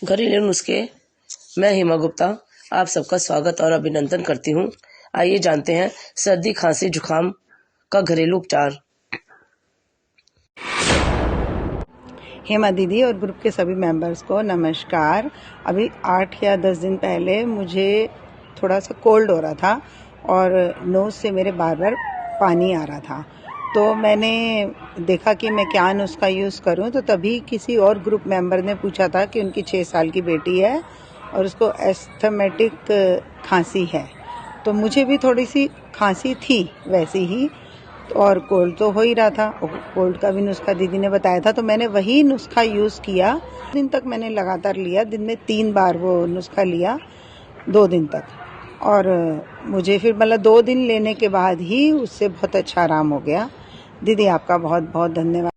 घरेलू नुस्खे। मैं हेमा गुप्ता आप सबका स्वागत और अभिनंदन करती हूँ। आइए जानते हैं सर्दी खांसी जुकाम का घरेलू उपचार। हेमा दीदी और ग्रुप के सभी मेंबर्स को नमस्कार। अभी 8 या 10 दिन पहले मुझे थोड़ा सा कोल्ड हो रहा था और नोज़ से मेरे बार बार पानी आ रहा था, तो मैंने देखा कि मैं क्या नुस्खा यूज़ करूं। तो तभी किसी और ग्रुप मेंबर ने पूछा था कि उनकी 6 साल की बेटी है और उसको एस्थमेटिक खांसी है। तो मुझे भी थोड़ी सी खांसी थी वैसी ही, और कोल्ड तो हो ही रहा था। कोल्ड का भी नुस्खा दीदी ने बताया था, तो मैंने वही नुस्खा यूज़ किया। दिन तक मैंने लगातार लिया, दिन में 3 बार वो नुस्खा लिया 2 दिन तक, और मुझे फिर मतलब 2 दिन लेने के बाद ही उससे बहुत अच्छा आराम हो गया। दीदी आपका बहुत बहुत धन्यवाद।